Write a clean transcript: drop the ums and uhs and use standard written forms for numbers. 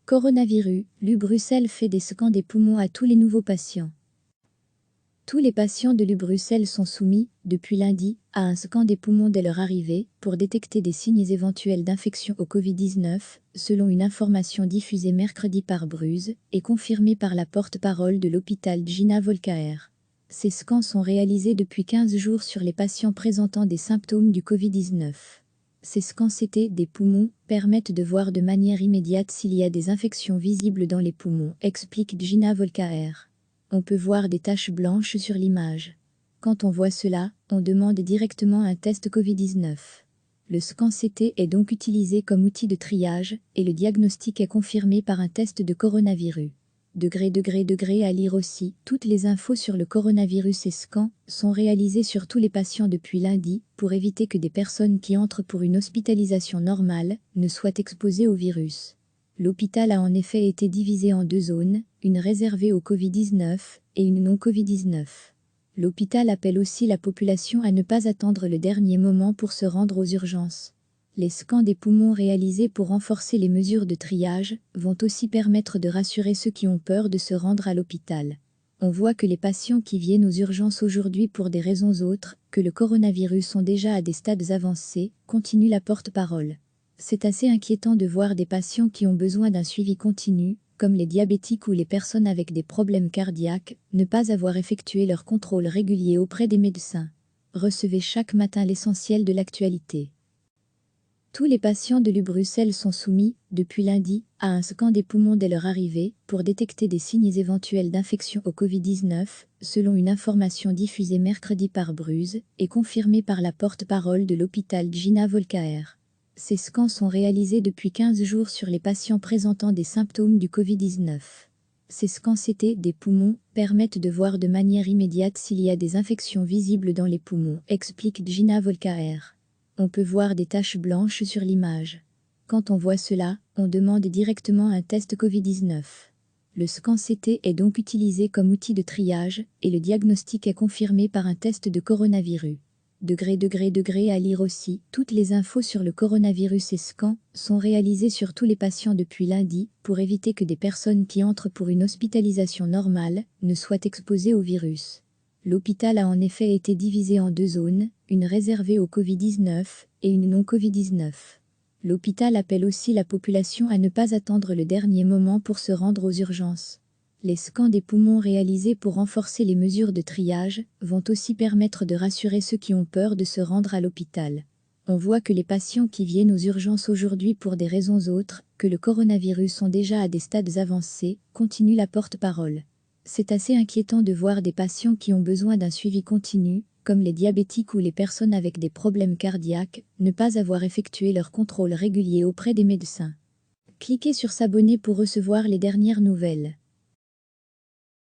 Coronavirus, l'U-Bruxelles fait des scans des poumons à tous les nouveaux patients. Tous les patients de l'U-Bruxelles sont soumis, depuis lundi, à un scan des poumons dès leur arrivée, pour détecter des signes éventuels d'infection au Covid-19, selon une information diffusée mercredi par Bruges, et confirmée par la porte-parole de l'hôpital Gina Volcaer. Ces scans sont réalisés depuis 15 jours sur les patients présentant des symptômes du Covid-19. Ces scans CT des poumons permettent de voir de manière immédiate s'il y a des infections visibles dans les poumons, explique Gina Volcaer. On peut voir des taches blanches sur l'image. Quand on voit cela, on demande directement un test Covid-19. Le scan CT est donc utilisé comme outil de triage et le diagnostic est confirmé par un test de coronavirus. À lire aussi, toutes les infos sur le coronavirus et scans sont réalisées sur tous les patients depuis lundi pour éviter que des personnes qui entrent pour une hospitalisation normale ne soient exposées au virus. L'hôpital a en effet été divisé en deux zones, une réservée au Covid-19 et une non-Covid-19. L'hôpital appelle aussi la population à ne pas attendre le dernier moment pour se rendre aux urgences. Les scans des poumons réalisés pour renforcer les mesures de triage vont aussi permettre de rassurer ceux qui ont peur de se rendre à l'hôpital. On voit que les patients qui viennent aux urgences aujourd'hui pour des raisons autres que le coronavirus sont déjà à des stades avancés, continue la porte-parole. C'est assez inquiétant de voir des patients qui ont besoin d'un suivi continu, comme les diabétiques ou les personnes avec des problèmes cardiaques, ne pas avoir effectué leur contrôle régulier auprès des médecins. Recevez chaque matin l'essentiel de l'actualité. Tous les patients de l'U-Bruxelles sont soumis, depuis lundi, à un scan des poumons dès leur arrivée, pour détecter des signes éventuels d'infection au Covid-19, selon une information diffusée mercredi par Bruges, et confirmée par la porte-parole de l'hôpital Gina Volcaer. Ces scans sont réalisés depuis 15 jours sur les patients présentant des symptômes du Covid-19. Ces scans CT des poumons permettent de voir de manière immédiate s'il y a des infections visibles dans les poumons, explique Gina Volcaer. On peut voir des taches blanches sur l'image. Quand on voit cela, on demande directement un test Covid-19. Le scan CT est donc utilisé comme outil de triage et le diagnostic est confirmé par un test de coronavirus. À lire aussi, toutes les infos sur le coronavirus et scans sont réalisées sur tous les patients depuis lundi pour éviter que des personnes qui entrent pour une hospitalisation normale ne soient exposées au virus. L'hôpital a en effet été divisé en deux zones, une réservée au Covid-19 et une non-Covid-19. L'hôpital appelle aussi la population à ne pas attendre le dernier moment pour se rendre aux urgences. Les scans des poumons réalisés pour renforcer les mesures de triage vont aussi permettre de rassurer ceux qui ont peur de se rendre à l'hôpital. On voit que les patients qui viennent aux urgences aujourd'hui pour des raisons autres que le coronavirus sont déjà à des stades avancés, continue la porte-parole. C'est assez inquiétant de voir des patients qui ont besoin d'un suivi continu, comme les diabétiques ou les personnes avec des problèmes cardiaques, ne pas avoir effectué leur contrôle régulier auprès des médecins. Cliquez sur s'abonner pour recevoir les dernières nouvelles.